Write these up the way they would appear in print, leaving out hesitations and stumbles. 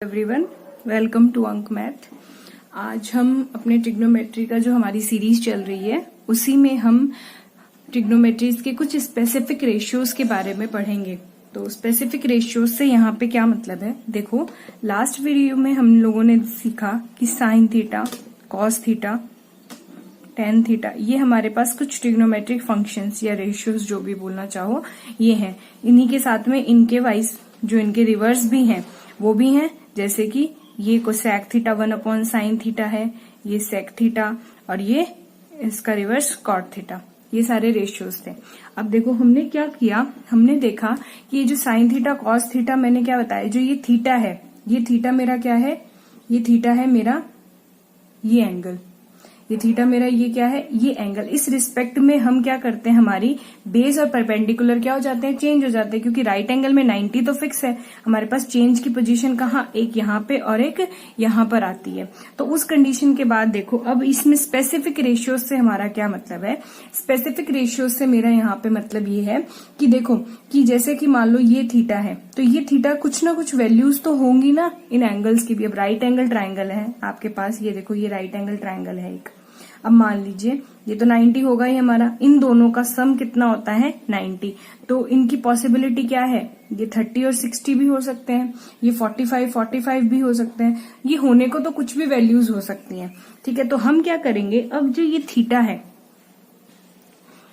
Everyone, welcome to अंक math. आज हम अपने ट्रिग्नोमेट्री का जो हमारी सीरीज चल रही है उसी में हम ट्रिग्नोमेट्रीज के कुछ स्पेसिफिक रेशियोज के बारे में पढ़ेंगे। तो स्पेसिफिक रेशियोज से यहाँ पे क्या मतलब है, देखो लास्ट वीडियो में हम लोगों ने सीखा कि sine theta, cos theta, tan theta, ये हमारे पास कुछ ट्रिग्नोमेट्रिक फंक्शंस या रेशियोज जो भी बोलना चाहो ये हैं। इन्हीं के साथ में इनके वाइज जो इनके रिवर्स भी हैं वो भी हैं, जैसे कि ये कोसेक थीटा 1/sin थीटा है, ये सेक थीटा, और ये इसका रिवर्स कॉट थीटा। ये सारे रेशियोज थे। अब देखो हमने क्या किया, हमने देखा कि ये जो साइन थीटा कॉस थीटा मैंने क्या बताया, जो ये थीटा है, ये थीटा मेरा क्या है, ये थीटा है मेरा ये एंगल, ये थीटा मेरा ये क्या है, ये एंगल। इस रिस्पेक्ट में हम क्या करते हैं, हमारी बेस और परपेंडिकुलर क्या हो जाते हैं, चेंज हो जाते हैं, क्योंकि राइट एंगल में 90 तो फिक्स है। हमारे पास चेंज की पोजीशन कहाँ, एक यहाँ पे और एक यहाँ पर आती है। तो उस कंडीशन के बाद देखो अब इसमें स्पेसिफिक रेशियोज से हमारा क्या मतलब है। स्पेसिफिक रेशियोज से मेरा यहाँ पे मतलब ये है कि देखो कि जैसे कि मान लो ये थीटा है, तो ये थीटा कुछ ना कुछ वैल्यूज तो होंगी ना इन एंगल्स की भी। अब राइट एंगल ट्राइंगल है आपके पास, ये देखो ये राइट एंगल ट्राइंगल है एक। अब मान लीजिए ये तो 90 होगा ही हमारा, इन दोनों का सम कितना होता है 90। तो इनकी पॉसिबिलिटी क्या है, ये 30 और 60 भी हो सकते हैं, ये 45 भी हो सकते हैं, ये होने को तो कुछ भी वैल्यूज हो सकती हैं। ठीक है, तो हम क्या करेंगे, अब जो ये थीटा है,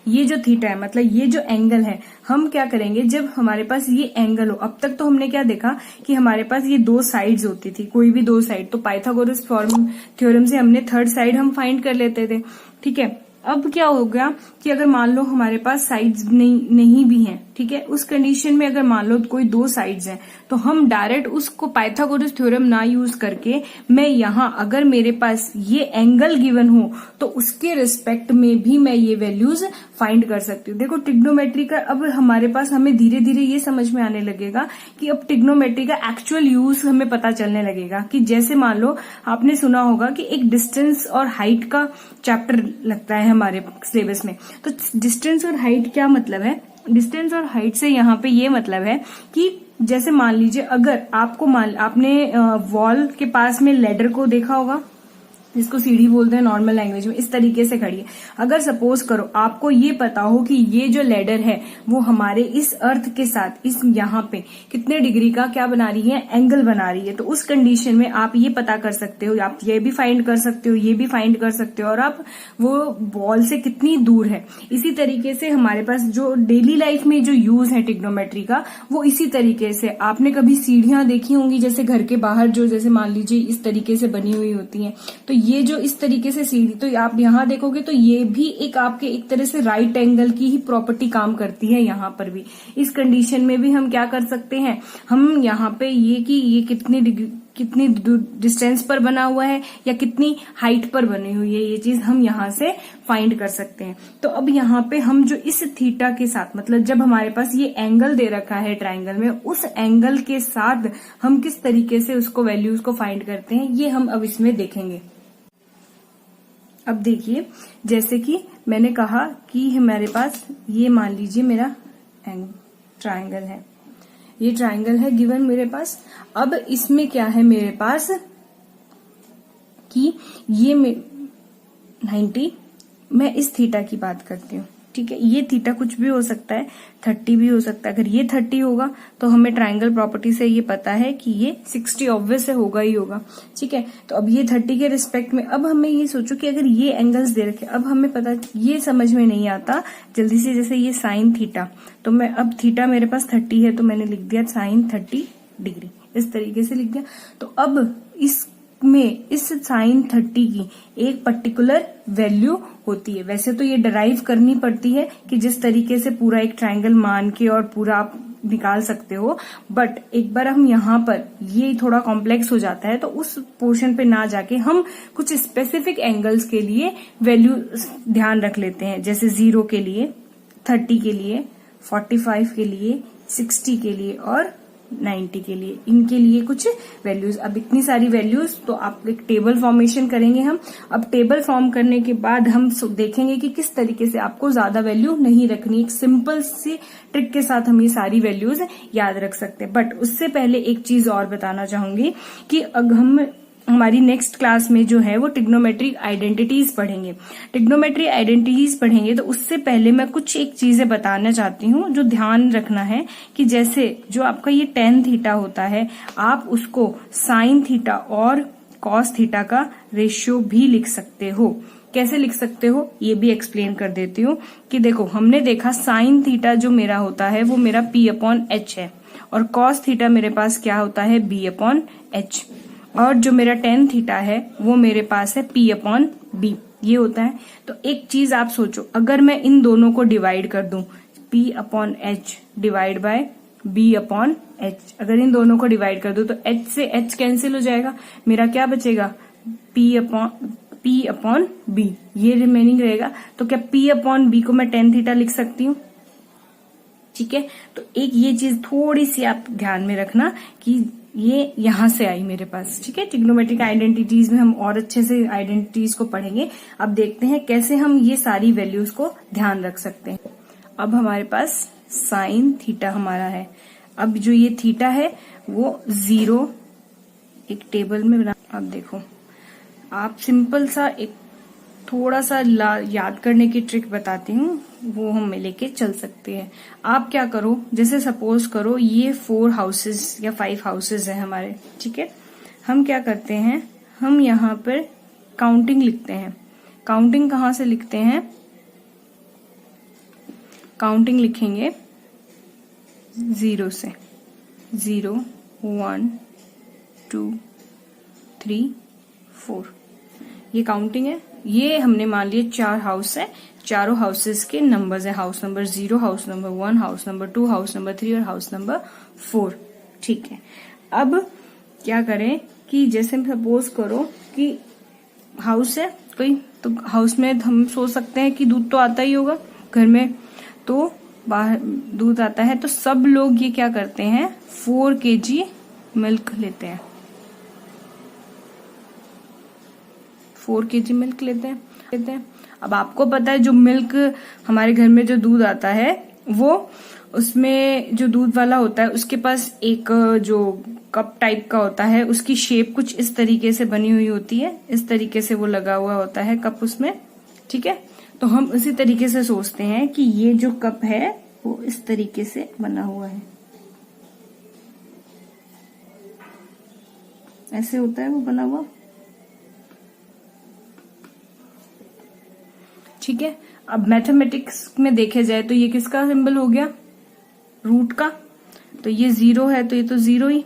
ये जो थीटा है मतलब ये जो एंगल है, हम क्या करेंगे जब हमारे पास ये एंगल हो। अब तक तो हमने क्या देखा कि हमारे पास ये दो साइड्स होती थी, कोई भी दो साइड, तो पाइथागोरस थ्योरम से हमने थर्ड साइड हम फाइंड कर लेते थे। ठीक है, अब क्या हो गया कि अगर मान लो हमारे पास साइड्स नहीं भी हैं, ठीक है, उस कंडीशन में अगर मान लो कोई दो साइड्स हैं, तो हम डायरेक्ट उसको पाइथागोरस थ्योरम ना यूज करके मैं यहाँ अगर मेरे पास ये एंगल गिवन हो तो उसके रिस्पेक्ट में भी मैं ये वैल्यूज फाइंड कर सकती हूँ। देखो ट्रिग्नोमेट्री का अब हमारे पास हमें धीरे धीरे ये समझ में आने लगेगा कि अब ट्रिग्नोमेट्री का एक्चुअल यूज हमें पता चलने लगेगा। कि जैसे मान लो आपने सुना होगा कि एक डिस्टेंस और हाइट का चैप्टर लगता है हमारे सिलेबस में। तो डिस्टेंस और हाइट क्या मतलब है, डिस्टेंस और हाइट से यहाँ पे ये मतलब है कि जैसे मान लीजिए अगर आपको आपने वॉल के पास में लैडर को देखा होगा, जिसको सीढ़ी बोलते हैं नॉर्मल लैंग्वेज में, इस तरीके से खड़ी है। अगर सपोज करो आपको ये पता हो कि ये जो लैडर है वो हमारे इस अर्थ के साथ इस यहाँ पे कितने डिग्री का क्या बना रही है, एंगल बना रही है, तो उस कंडीशन में आप ये पता कर सकते हो, आप ये भी फाइंड कर सकते हो, ये भी फाइंड कर सकते हो, और आप वो बॉल से कितनी दूर है। इसी तरीके से हमारे पास जो डेली लाइफ में जो यूज है ट्रिग्नोमेट्री का, वो इसी तरीके से आपने कभी सीढ़ियां देखी होंगी, जैसे घर के बाहर जो जैसे मान लीजिए इस तरीके से बनी हुई होती है, तो ये जो इस तरीके से सीढ़ी, तो आप यहाँ देखोगे तो ये भी एक आपके एक तरह से राइट एंगल की ही प्रॉपर्टी काम करती है। यहाँ पर भी इस कंडीशन में भी हम क्या कर सकते हैं, हम यहाँ पे ये कि ये कितनी डिस्टेंस पर बना हुआ है या कितनी हाइट पर बनी हुई है, ये चीज हम यहाँ से फाइंड कर सकते हैं। तो अब यहाँ पे हम जो इस थीटा के साथ मतलब जब हमारे पास ये एंगल दे रखा है ट्राइंगल में, उस एंगल के साथ हम किस तरीके से उसको वैल्यूज को फाइंड करते हैं, ये हम अब इसमें देखेंगे। अब देखिए जैसे कि मैंने कहा कि हमारे पास ये मान लीजिए मेरा ट्राइंगल है, ये ट्राइंगल है गिवन मेरे पास। अब इसमें क्या है मेरे पास कि ये 90, मैं इस थीटा की बात करती हूँ। ठीक है, ये थीटा कुछ भी हो सकता है, 30 भी हो सकता है। अगर ये 30 होगा तो हमें ट्राइंगल प्रॉपर्टी से ये पता है कि ये 60 ऑब्वियस है, होगा ही होगा। ठीक है, तो अब ये 30 के रिस्पेक्ट में अब हमें ये सोचो कि अगर ये एंगल्स दे रखे, अब हमें पता ये समझ में नहीं आता जल्दी से, जैसे ये साइन थीटा, तो मैं अब थीटा मेरे पास 30 है तो मैंने लिख दिया साइन 30 डिग्री, इस तरीके से लिख दिया। तो अब इसमें इस साइन 30 की एक पर्टिकुलर वैल्यू होती है। वैसे तो ये डराइव करनी पड़ती है कि जिस तरीके से पूरा एक ट्राइंगल मान के और पूरा आप निकाल सकते हो, बट एक बार हम यहाँ पर ये थोड़ा कॉम्प्लेक्स हो जाता है, तो उस पोर्शन पे ना जाके हम कुछ स्पेसिफिक एंगल्स के लिए वैल्यू ध्यान रख लेते हैं, जैसे 0 के लिए, 30 के लिए, 45 के लिए, 60 के लिए और 90 के लिए, इनके लिए कुछ वैल्यूज। अब इतनी सारी वैल्यूज, तो आप एक टेबल फॉर्मेशन करेंगे हम। अब टेबल फॉर्म करने के बाद हम देखेंगे कि किस तरीके से आपको ज्यादा वैल्यू नहीं रखनी। एक सिंपल सी ट्रिक के साथ हम ये सारी वैल्यूज याद रख सकते हैं। बट उससे पहले एक चीज और बताना चाहूंगी कि अगर हमारी नेक्स्ट क्लास में जो है वो ट्रिग्नोमेट्रिक आइडेंटिटीज पढ़ेंगे। ट्रिग्नोमेट्रिक आइडेंटिटीज पढ़ेंगे तो उससे पहले मैं कुछ एक चीजें बताना चाहती हूँ जो ध्यान रखना है कि जैसे जो आपका ये tan थीटा होता है, आप उसको sin थीटा और cos थीटा का रेशियो भी लिख सकते हो। कैसे लिख सकते हो ये भी एक्सप्लेन कर देती हूँ कि देखो, हमने देखा sin थीटा जो मेरा होता है वो मेरा P/H है, और cos थीटा मेरे पास क्या होता है, B/H, और जो मेरा tan थीटा है वो मेरे पास है P/B, ये होता है। तो एक चीज आप सोचो, अगर मैं इन दोनों को डिवाइड कर दूं, P/H डिवाइड बाय B/H, अगर इन दोनों को डिवाइड कर दूं तो H से H कैंसिल हो जाएगा, मेरा क्या बचेगा, P/B, ये रिमेनिंग रहेगा। तो क्या P/B को मैं tan थीटा लिख सकती हूँ? ठीक है, तो एक ये चीज थोड़ी सी आप ध्यान में रखना कि ये यहां से आई मेरे पास। ठीक है, ट्रिग्नोमेट्रिक आइडेंटिटीज में हम और अच्छे से आइडेंटिटीज को पढ़ेंगे। अब देखते हैं कैसे हम ये सारी वैल्यूज को ध्यान रख सकते हैं। अब हमारे पास साइन थीटा हमारा है। अब जो ये थीटा है वो 0 एक टेबल में बना। अब देखो, आप सिंपल सा एक थोड़ा सा याद करने की ट्रिक बताती हूँ, वो हम लेके चल सकते हैं। आप क्या करो, जैसे सपोज करो ये 4 हाउसेस या 5 हाउसेस है हमारे। ठीक है, हम क्या करते हैं, हम यहाँ पर काउंटिंग लिखते हैं। काउंटिंग कहाँ से लिखते हैं, काउंटिंग लिखेंगे 0 से। 0 1 2 3 4, ये काउंटिंग है। ये हमने मान लिया 4 हाउस है, चारों हाउसेस के नंबर्स है, house number 0, house number 1, house number 2, house number 3 और हाउस नंबर 4। ठीक है, अब क्या करें कि जैसे सपोज करो कि हाउस है कोई, तो हाउस में हम सोच सकते हैं कि दूध तो आता ही होगा घर में, तो बाहर दूध आता है, तो सब लोग ये क्या करते हैं, 4 kg मिल्क लेते हैं। 4 kg मिल्क लेते हैं। अब आपको पता है जो मिल्क हमारे घर में जो दूध आता है, वो उसमें जो दूध वाला होता है उसके पास एक जो कप टाइप का होता है, उसकी शेप कुछ इस तरीके से बनी हुई होती है, इस तरीके से वो लगा हुआ होता है कप उसमें। ठीक है, तो हम उसी तरीके से सोचते हैं कि ये जो कप है वो इस तरीके से बना हुआ है, ऐसे होता है वो बना हुआ। ठीक है, अब मैथमेटिक्स में देखे जाए तो ये किसका सिंबल हो गया, रूट का, तो ये 0 है तो ये तो 0 ही,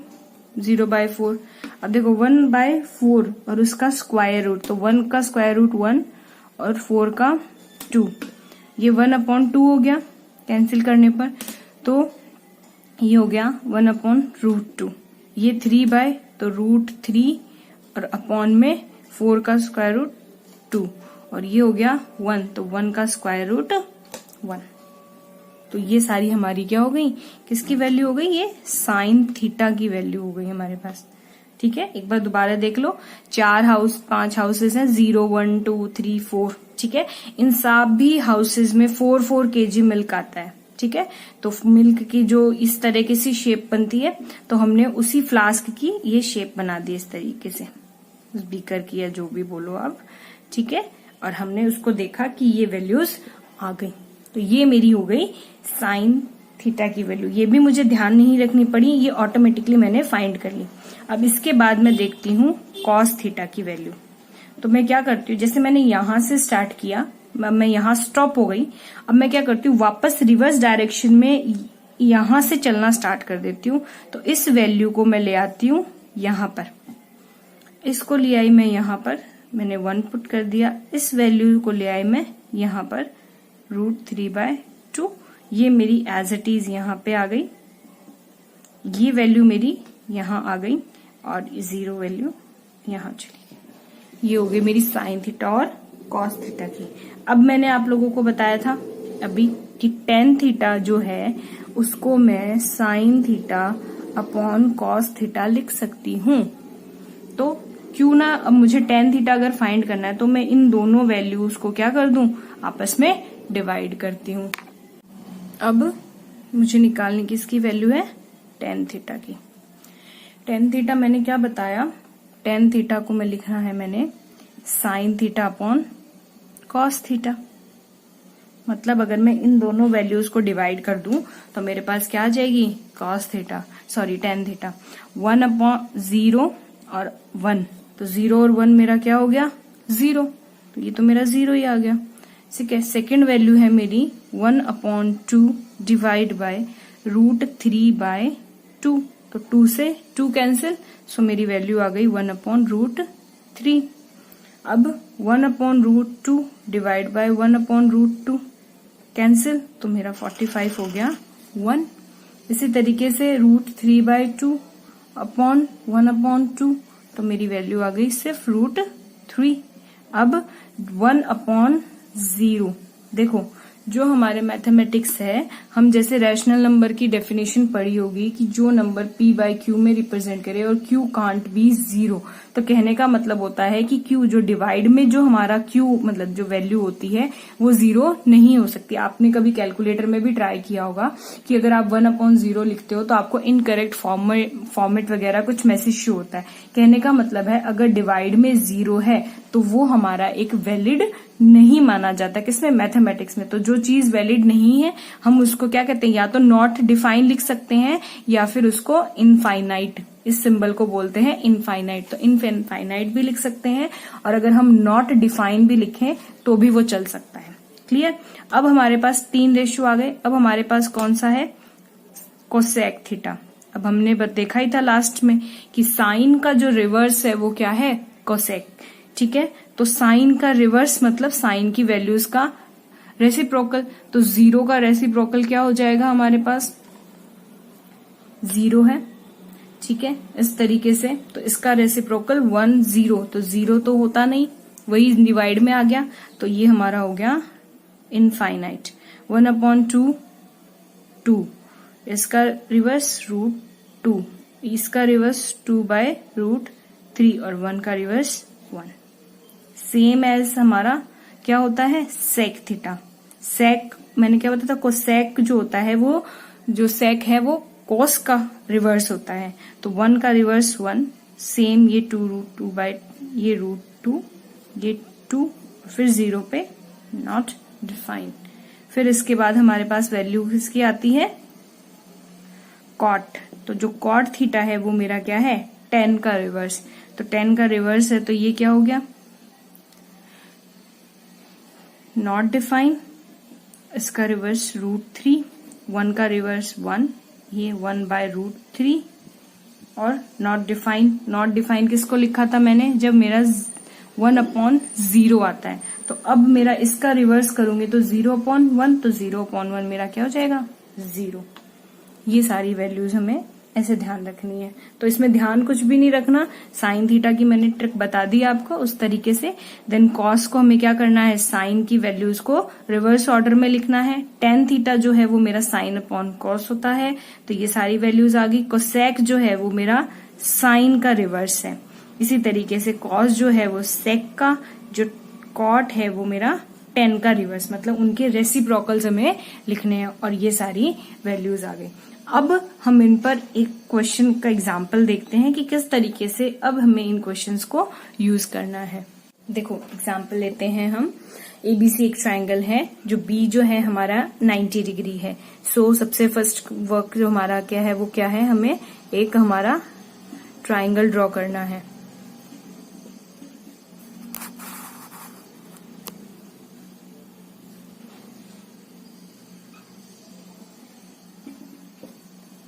0/4। अब देखो 1/4 और उसका स्क्वायर रूट, तो 1 का स्क्वायर रूट 1 और 4 का 2, ये 1/2 हो गया कैंसिल करने पर, तो ये हो गया 1/√2। ये 3 तो √3 और अपॉन में 4 का स्क्वायर रूट 2, और ये हो गया 1, तो 1 का स्क्वायर रूट 1। तो ये सारी हमारी क्या हो गई, किसकी वैल्यू हो गई, ये साइन थीटा की वैल्यू हो गई हमारे पास। ठीक है, एक बार दोबारा देख लो, 5 हाउसेस हैं, 0 1 2 3 4। ठीक है, इन सभी हाउसेस में 4 kg मिल्क आता है। ठीक है, तो मिल्क की जो इस तरीके से शेप बनती है, तो हमने उसी फ्लास्क की ये शेप बना दी इस तरीके से, उस बीकर की या जो भी बोलो आप। ठीक है, और हमने उसको देखा कि ये वैल्यूज आ गई, तो ये मेरी हो गई साइन थीटा की वैल्यू। ये भी मुझे ध्यान नहीं रखनी पड़ी, ये ऑटोमेटिकली मैंने फाइंड कर ली। अब इसके बाद मैं देखती हूँ कॉस थीटा की वैल्यू। तो मैं क्या करती हूँ, जैसे मैंने यहां से स्टार्ट किया, मैं यहां स्टॉप हो गई, अब मैं क्या करती हूँ, वापस रिवर्स डायरेक्शन में यहां से चलना स्टार्ट कर देती हूँ। तो इस वैल्यू को मैं ले आती हूँ यहां पर, इसको ले आई मैं यहां पर, मैंने 1 पुट कर दिया, इस वैल्यू को ले आई मैं यहां पर √3/2, ये मेरी एज इट इज यहां पे आ गई, ये वैल्यू मेरी यहां आ गई, और 0 वैल्यू यहां चली गई। ये हो गई मेरी साइन थीटा और कॉस थीटा की। अब मैंने आप लोगों को बताया था अभी कि tan थीटा जो है उसको मैं sine theta upon cos theta लिख सकती हूँ। तो क्यों ना, अब मुझे टेन थीटा अगर फाइंड करना है तो मैं इन दोनों वैल्यूज को क्या कर दूं, आपस में डिवाइड करती हूँ। अब मुझे निकालने की इसकी वैल्यू है टेन थीटा की। टेन थीटा मैंने क्या बताया, टेन थीटा को मैं लिखना है मैंने sine theta upon cos theta. मतलब अगर मैं इन दोनों वैल्यूज को डिवाइड कर दूं तो मेरे पास क्या आ जाएगी, cos theta, sorry tan theta, 1/0 और 1, तो 0 और 1 मेरा क्या हो गया, 0, तो ये तो मेरा 0 ही आ गया। ठीक है, सेकेंड वैल्यू है मेरी 1/2 डिवाइड बाय √3/2, तो 2 से 2 कैंसिल, सो मेरी वैल्यू आ गई 1/√3। अब 1/√2 डिवाइड बाय 1/√2 कैंसिल, तो मेरा 45 हो गया 1। इसी तरीके से √3/2 अपॉन 1/2, तो मेरी वैल्यू आ गई सिर्फ √3। अब 1/0, देखो जो हमारे मैथमेटिक्स है, हम जैसे रैशनल नंबर की डेफिनेशन पढ़ी होगी कि जो नंबर p/q में रिप्रेजेंट करे और q कांट बी 0, तो कहने का मतलब होता है कि q जो डिवाइड में जो हमारा q मतलब जो वैल्यू होती है वो 0 नहीं हो सकती। आपने कभी कैलकुलेटर में भी ट्राई किया होगा कि अगर आप 1/0 लिखते हो तो आपको इनकरेक्ट फॉर्मेट वगैरह कुछ मैसेज शो होता है। कहने का मतलब है अगर डिवाइड में 0 है तो वो हमारा एक वैलिड नहीं माना जाता। किसमें, मैथमेटिक्स में। तो जो चीज वैलिड नहीं है हम उसको क्या कहते हैं, या तो नॉट डिफाइन लिख सकते हैं या फिर उसको इनफाइनाइट, इस सिंबल को बोलते हैं इनफाइनाइट, तो इनफाइनाइट भी लिख सकते हैं, और अगर हम नॉट डिफाइन भी लिखें तो भी वो चल सकता है। क्लियर। अब हमारे पास 3 रेशियो आ गए। अब हमारे पास कौन सा है, कोसेक थीटा। अब हमने देखा ही था लास्ट में कि साइन का जो रिवर्स है वो क्या है, कोसेक। ठीक है, तो साइन का रिवर्स मतलब साइन की वैल्यूज का रेसिप्रोकल, तो 0 का रेसिप्रोकल क्या हो जाएगा, हमारे पास 0 है। ठीक है, इस तरीके से, तो इसका रेसिप्रोकल 1 0, तो 0 तो होता नहीं, वही डिवाइड में आ गया, तो ये हमारा हो गया इनफाइनाइट। 1/2 2, इसका रिवर्स √2, इसका रिवर्स 2/√3 और 1 का रिवर्स 1। सेम एज हमारा क्या होता है, सेक थीटा। सेक मैंने क्या बताया था, कोसेक जो होता है वो, जो सेक है वो कोस का रिवर्स होता है, तो 1 का रिवर्स 1, सेम ये 2√2 ये √2, ये 2, फिर 0 पे नॉट डिफाइन। फिर इसके बाद हमारे पास वैल्यू किसकी आती है, कॉट। तो जो कॉट थीटा है वो मेरा क्या है, 10 का रिवर्स, तो 10 का रिवर्स है तो ये क्या हो गया, नॉट डिफाइन, इसका रिवर्स √3, 1 का रिवर्स 1, ये 1/√3 और नॉट डिफाइन। नॉट डिफाइन किसको लिखा था मैंने, जब मेरा 1/0 आता है, तो अब मेरा इसका रिवर्स करूंगी तो 0/1, तो 0/1 मेरा क्या हो जाएगा, 0। ये सारी वैल्यूज हमें ऐसे ध्यान रखनी है। तो इसमें ध्यान कुछ भी नहीं रखना, साइन थीटा की मैंने ट्रिक बता दी आपको उस तरीके से। देन कॉस को हमें क्या करना है, साइन की वैल्यूज को रिवर्स ऑर्डर में लिखना है। टेन थीटा जो है वो मेरा साइन अपॉन कॉस होता है, तो ये सारी वैल्यूज आ गई। कोसेक जो है वो मेरा साइन का रिवर्स है। इसी तरीके से कॉस जो है वो सेक का, जो कॉट है वो मेरा 10 का रिवर्स, मतलब उनके रेसिप्रोकल्स हमें लिखने हैं, और ये सारी वैल्यूज आ गई। अब हम इन पर एक क्वेश्चन का एग्जाम्पल देखते हैं कि किस तरीके से अब हमें इन क्वेश्चंस को यूज करना है। देखो एग्जाम्पल लेते हैं हम। एबीसी एक ट्रायंगल है, जो बी जो है हमारा 90 डिग्री है। सो सबसे फर्स्ट वर्क जो हमारा क्या है वो क्या है, हमें एक हमारा ट्रायंगल ड्रॉ करना है।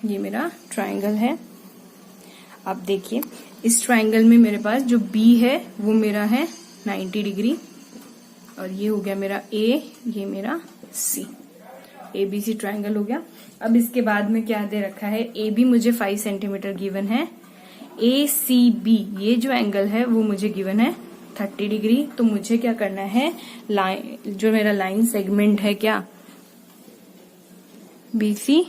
ये मेरा ट्रायंगल है। अब देखिए इस ट्रायंगल में मेरे पास जो बी है वो मेरा है 90 डिग्री, और ये हो गया मेरा ए, ये मेरा सी। एबीसी ट्रायंगल हो गया। अब इसके बाद में क्या दे रखा है, ए बी मुझे 5 सेंटीमीटर गिवन है, ए सी बी ये जो एंगल है वो मुझे गिवन है 30 डिग्री। तो मुझे क्या करना है, लाइन जो मेरा लाइन सेगमेंट है क्या, बीसी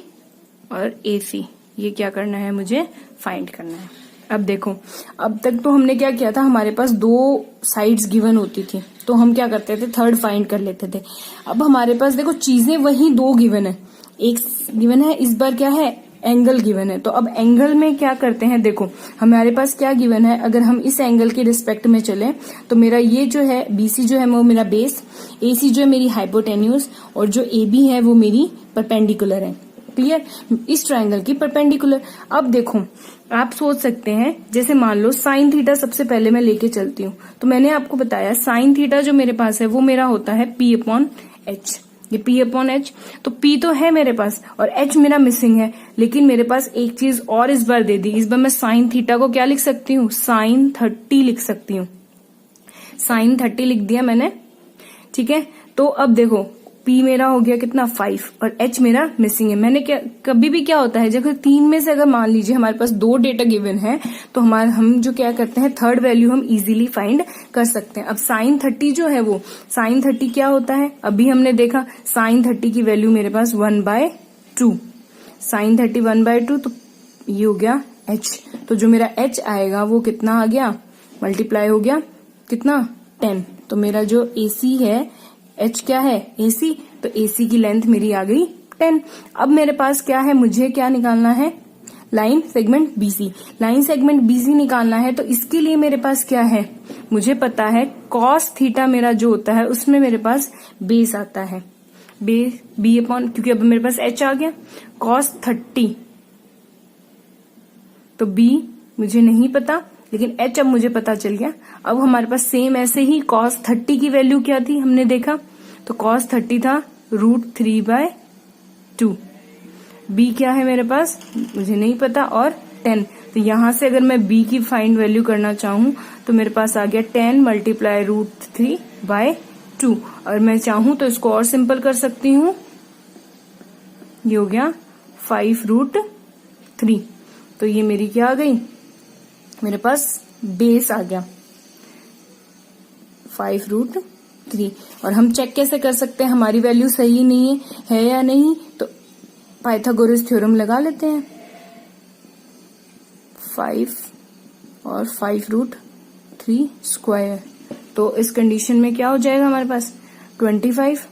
और एसी, ये क्या करना है, मुझे फाइंड करना है। अब देखो, अब तक तो हमने क्या किया था, हमारे पास 2 साइड्स गिवन होती थी तो हम क्या करते थे, थर्ड फाइंड कर लेते थे। अब हमारे पास देखो चीजें वही 2 गिवन है, एक गिवन है, इस बार क्या है, एंगल गिवन है। तो अब एंगल में क्या करते हैं, देखो हमारे पास क्या गिवन है, अगर हम इस एंगल के रिस्पेक्ट में चले तो मेरा ये जो है बीसी जो है वो मेरा बेस, एसी जो है मेरी हाइपोटेन्यूज, और जो एबी है वो मेरी परपेंडिकुलर है। क्लियर, इस ट्रायंगल की परपेंडिकुलर। अब देखो आप सोच सकते हैं, जैसे मान लो साइन थीटा सबसे पहले मैं लेके चलती हूँ, तो मैंने आपको बताया साइन थीटा जो मेरे पास है वो मेरा होता है P अपॉन एच। ये P अपॉन एच, तो P तो है मेरे पास और H मेरा मिसिंग है, लेकिन मेरे पास एक चीज और इस बार दे दी। इस बार मैं साइन थीटा को क्या लिख सकती हूँ, साइन 30 लिख सकती हूँ। साइन 30 लिख दिया मैंने, ठीक है। तो अब देखो P मेरा हो गया कितना 5 और H मेरा मिसिंग है। मैंने क्या, कभी भी क्या होता है, जब 3 में से अगर मान लीजिए हमारे पास 2 डेटा गिवन है तो हम जो क्या करते हैं, थर्ड वैल्यू हम इजीली फाइंड कर सकते हैं। अब साइन 30 जो है वो साइन 30 क्या होता है, अभी हमने देखा साइन 30 की वैल्यू मेरे पास 1/2, साइन 30 1/2, तो ये हो गया H। तो जो मेरा H आएगा वो कितना आ गया, मल्टीप्लाई हो गया कितना 10। तो मेरा जो AC है, H क्या है AC, तो AC की लेंथ मेरी आ गई 10। अब मेरे पास क्या है, मुझे क्या निकालना है, line segment BC। Line segment BC निकालना है तो इसके लिए मेरे पास क्या है, मुझे पता है cos थीटा मेरा जो होता है उसमें मेरे पास बेस आता है, B अपॉन, क्योंकि अब मेरे पास H आ गया, cos 30, तो B मुझे नहीं पता लेकिन H अब मुझे पता चल गया। अब हमारे पास सेम ऐसे ही cos 30 की वैल्यू क्या थी, हमने देखा तो cos 30 था √3/2। B क्या है मेरे पास, मुझे नहीं पता, और 10। तो यहां से अगर मैं B की फाइंड वैल्यू करना चाहूं तो मेरे पास आ गया 10 मल्टीप्लाई √3/2। और मैं चाहूं तो इसको और सिंपल कर सकती हूं, ये हो गया 5√3। तो ये मेरी क्या आ गई, मेरे पास बेस आ गया 5√3। और हम चेक कैसे कर सकते हैं हमारी वैल्यू सही नहीं है या नहीं, तो पाइथागोरस थ्योरम लगा लेते हैं। 5 और 5√3 स्क्वायर, तो इस कंडीशन में क्या हो जाएगा हमारे पास 25,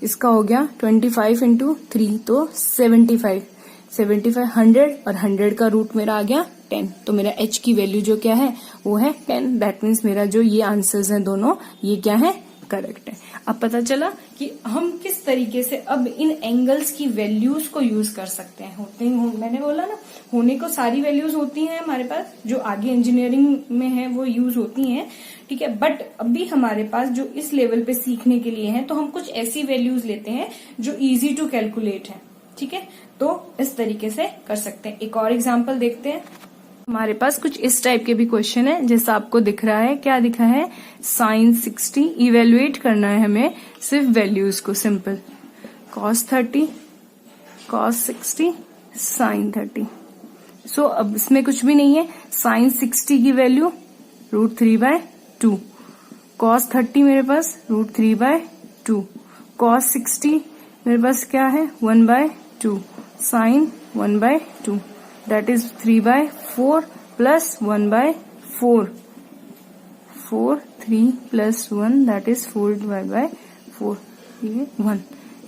इसका हो गया 25 इंटू 3 तो 75, 100 और 100 का रूट मेरा आ गया 10। तो मेरा H की वैल्यू जो क्या है वो है 10। दैट मीन्स मेरा जो ये आंसर्स हैं दोनों, ये क्या है, करेक्ट है। अब पता चला कि हम किस तरीके से अब इन एंगल्स की वैल्यूज को यूज कर सकते हैं। मैंने बोला ना, होने को सारी वैल्यूज होती हैं हमारे पास, जो आगे इंजीनियरिंग में है वो यूज होती हैं, ठीक है। बट अभी हमारे पास जो इस लेवल पे सीखने के लिए है, तो हम कुछ ऐसी वैल्यूज लेते हैं जो इजी टू कैलकुलेट है, ठीक है। तो इस तरीके से कर सकते हैं। एक और एग्जाम्पल देखते हैं। हमारे पास कुछ इस टाइप के भी क्वेश्चन है, जैसा आपको दिख रहा है, क्या दिखा है, साइन 60 इवेल्युएट करना है हमें सिर्फ वैल्यूज को, सिंपल cos 30, cos 60, साइन 30। सो अब इसमें कुछ भी नहीं है, साइन 60 की वैल्यू √3/2, cos 30 मेरे पास √3/2, cos 60 मेरे पास क्या है 1/2, sign 1/2, that is 3/4 plus 1/4, 4 3 plus 1 that is 4/4, ये 1।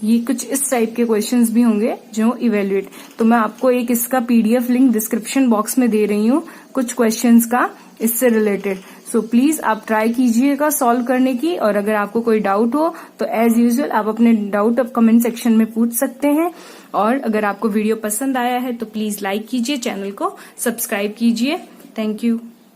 ये कुछ इस टाइप के क्वेश्चंस भी होंगे जो इवेल्युएट। तो मैं आपको एक इसका PDF लिंक डिस्क्रिप्शन बॉक्स में दे रही हूँ कुछ क्वेश्चंस का इससे रिलेटेड। सो प्लीज आप ट्राई कीजिएगा सॉल्व करने की, और अगर आपको कोई डाउट हो तो एज यूजुअल आप अपने डाउट अब कमेंट सेक्शन में पूछ सकते हैं। और अगर आपको वीडियो पसंद आया है तो प्लीज लाइक कीजिए, चैनल को सब्सक्राइब कीजिए। Thank you.